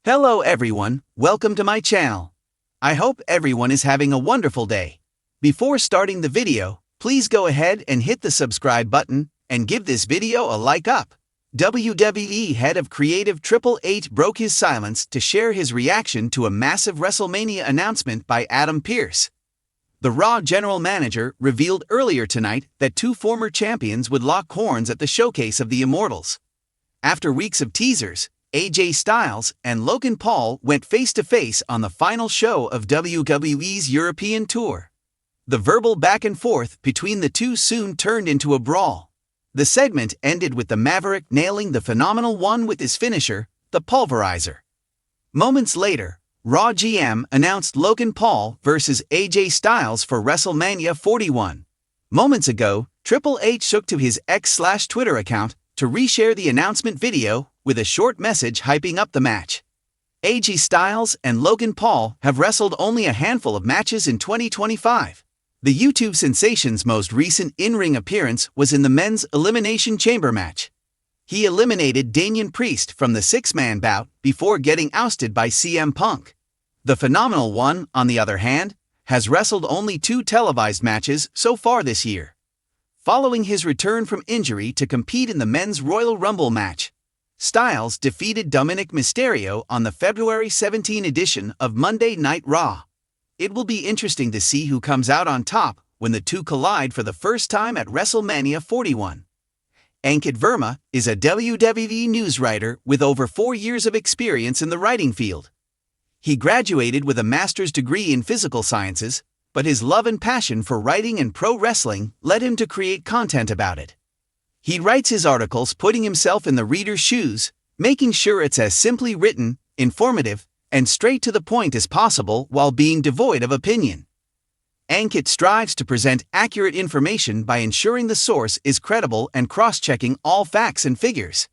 Hello everyone, welcome to my channel. I hope everyone is having a wonderful day. Before starting the video, please go ahead and hit the subscribe button and give this video a like up. WWE head of creative Triple H broke his silence to share his reaction to a massive WrestleMania announcement by Adam Pearce. The Raw general manager revealed earlier tonight that two former champions would lock horns at the showcase of the Immortals. After weeks of teasers, AJ Styles and Logan Paul went face-to-face on the final show of WWE's European tour. The verbal back and forth between the two soon turned into a brawl. The segment ended with the Maverick nailing the Phenomenal One with his finisher, the Pulverizer. Moments later, Raw GM announced Logan Paul versus AJ Styles for WrestleMania 41. Moments ago, Triple H took to his X/Twitter account to reshare the announcement video with a short message hyping up the match. AJ Styles and Logan Paul have wrestled only a handful of matches in 2025. The YouTube sensation's most recent in-ring appearance was in the men's Elimination Chamber match. He eliminated Damian Priest from the six-man bout before getting ousted by CM Punk. The Phenomenal One, on the other hand, has wrestled only 2 televised matches so far this year. Following his return from injury to compete in the men's Royal Rumble match, Styles defeated Dominic Mysterio on the February 17 edition of Monday Night Raw. It will be interesting to see who comes out on top when the two collide for the first time at WrestleMania 41. Ankit Verma is a WWE news writer with over 4 years of experience in the writing field. He graduated with a master's degree in physical sciences, but his love and passion for writing and pro wrestling led him to create content about it. He writes his articles putting himself in the reader's shoes, making sure it's as simply written, informative, and straight to the point as possible while being devoid of opinion. Ankit strives to present accurate information by ensuring the source is credible and cross-checking all facts and figures.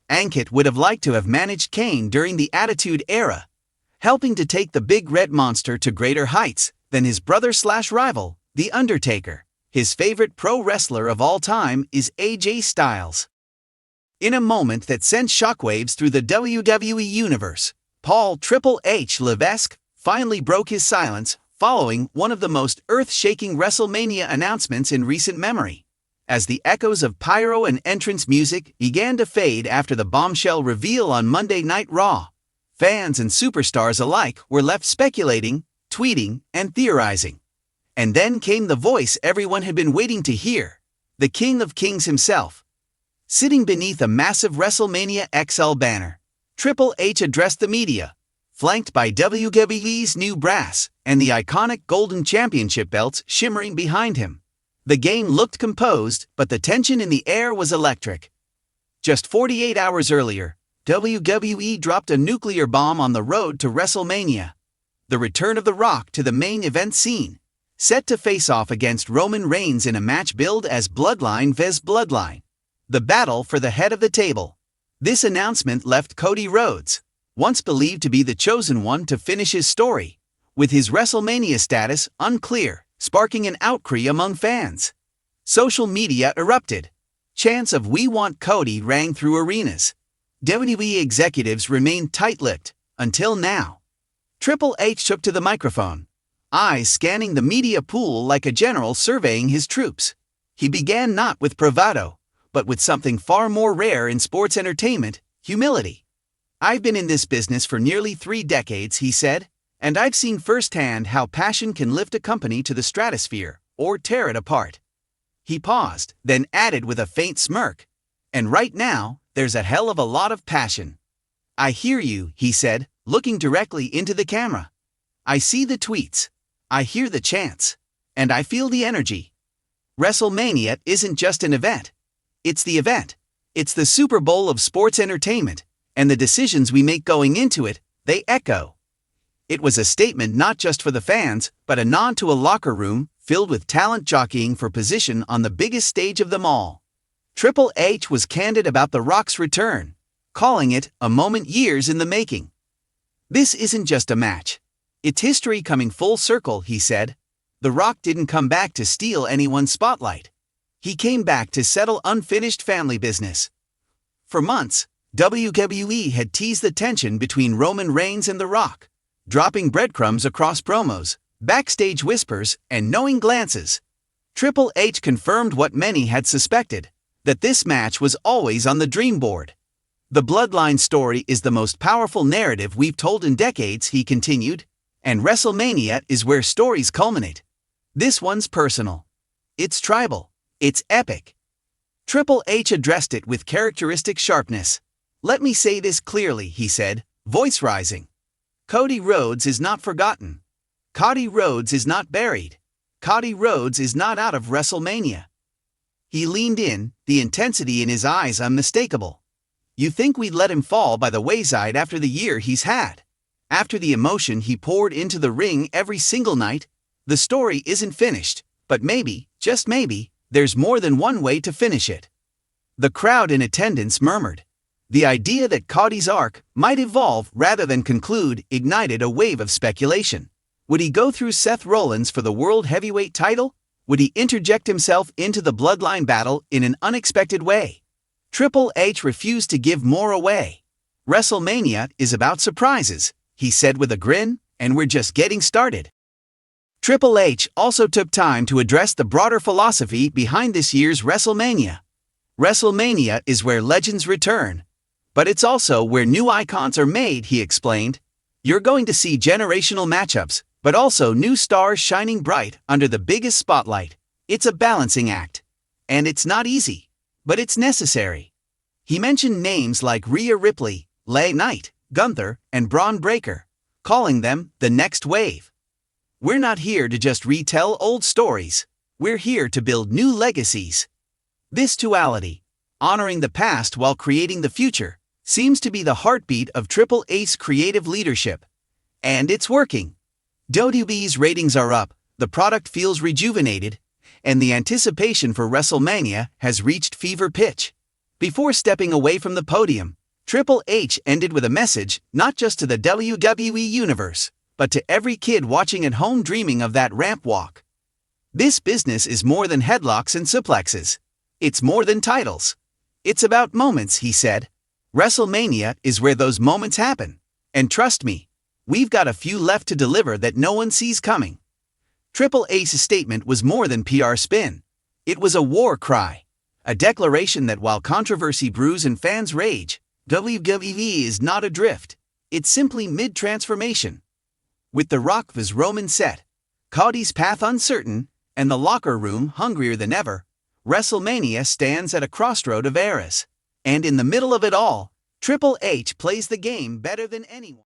Ankit would have liked to have managed Kane during the Attitude Era, helping to take the Big Red Monster to greater heights than his brother/rival, The Undertaker. His favorite pro wrestler of all time is AJ Styles. In a moment that sent shockwaves through the WWE universe, Paul Triple H Levesque finally broke his silence following one of the most earth-shaking WrestleMania announcements in recent memory. As the echoes of pyro and entrance music began to fade after the bombshell reveal on Monday Night Raw, fans and superstars alike were left speculating, tweeting, and theorizing. And then came the voice everyone had been waiting to hear, the King of Kings himself. Sitting beneath a massive WrestleMania XL banner, Triple H addressed the media, flanked by WWE's new brass and the iconic Golden Championship belts shimmering behind him. The game looked composed, but the tension in the air was electric. Just 48 hours earlier, WWE dropped a nuclear bomb on the road to WrestleMania. The return of The Rock to the main event scene, set to face off against Roman Reigns in a match billed as Bloodline vs. Bloodline. The battle for the head of the table. This announcement left Cody Rhodes, once believed to be the chosen one to finish his story, with his WrestleMania status unclear, sparking an outcry among fans. Social media erupted. Chants of "We want Cody" rang through arenas. WWE executives remained tight-lipped, until now. Triple H took to the microphone, eyes scanning the media pool like a general surveying his troops. He began not with bravado, but with something far more rare in sports entertainment, humility. "I've been in this business for nearly 3 decades," he said, "and I've seen firsthand how passion can lift a company to the stratosphere or tear it apart." He paused, then added with a faint smirk, "And right now, there's a hell of a lot of passion." "I hear you," he said, looking directly into the camera. "I see the tweets. I hear the chants. And I feel the energy. WrestleMania isn't just an event. It's the event. It's the Super Bowl of sports entertainment, and the decisions we make going into it, they echo." It was a statement not just for the fans, but a nod to a locker room filled with talent jockeying for position on the biggest stage of them all. Triple H was candid about The Rock's return, calling it a moment years in the making. "This isn't just a match. It's history coming full circle," he said. "The Rock didn't come back to steal anyone's spotlight. He came back to settle unfinished family business." For months, WWE had teased the tension between Roman Reigns and The Rock, dropping breadcrumbs across promos, backstage whispers, and knowing glances. Triple H confirmed what many had suspected, that this match was always on the dream board. The Bloodline story is the most powerful narrative we've told in decades, he continued, and WrestleMania is where stories culminate. This one's personal. It's tribal. It's epic. Triple H addressed it with characteristic sharpness. "Let me say this clearly," he said, voice rising. "Cody Rhodes is not forgotten. Cody Rhodes is not buried. Cody Rhodes is not out of WrestleMania." He leaned in, the intensity in his eyes unmistakable. "You think we'd let him fall by the wayside after the year he's had? After the emotion he poured into the ring every single night? The story isn't finished, but maybe, just maybe, there's more than one way to finish it." The crowd in attendance murmured. The idea that Cody's arc might evolve rather than conclude ignited a wave of speculation. Would he go through Seth Rollins for the World Heavyweight title? Would he interject himself into the Bloodline battle in an unexpected way? Triple H refused to give more away. "WrestleMania is about surprises," he said with a grin, "and we're just getting started." Triple H also took time to address the broader philosophy behind this year's WrestleMania. "WrestleMania is where legends return. But it's also where new icons are made," he explained. "You're going to see generational matchups, but also new stars shining bright under the biggest spotlight. It's a balancing act. And it's not easy. But it's necessary." He mentioned names like Rhea Ripley, LA Knight, Gunther, and Braun Breaker, calling them the next wave. "We're not here to just retell old stories. We're here to build new legacies." This duality, honoring the past while creating the future, seems to be the heartbeat of Triple H's creative leadership. And it's working. WWE's ratings are up, the product feels rejuvenated, and the anticipation for WrestleMania has reached fever pitch. Before stepping away from the podium, Triple H ended with a message not just to the WWE universe, but to every kid watching at home dreaming of that ramp walk. "This business is more than headlocks and suplexes. It's more than titles. It's about moments," he said. "WrestleMania is where those moments happen. And trust me, we've got a few left to deliver that no one sees coming." Triple H's statement was more than PR spin. It was a war cry. A declaration that while controversy brews and fans rage, WWE is not adrift. It's simply mid-transformation. With The Rock vs. Roman set, Cody's path uncertain, and the locker room hungrier than ever, WrestleMania stands at a crossroad of eras. And in the middle of it all, Triple H plays the game better than anyone.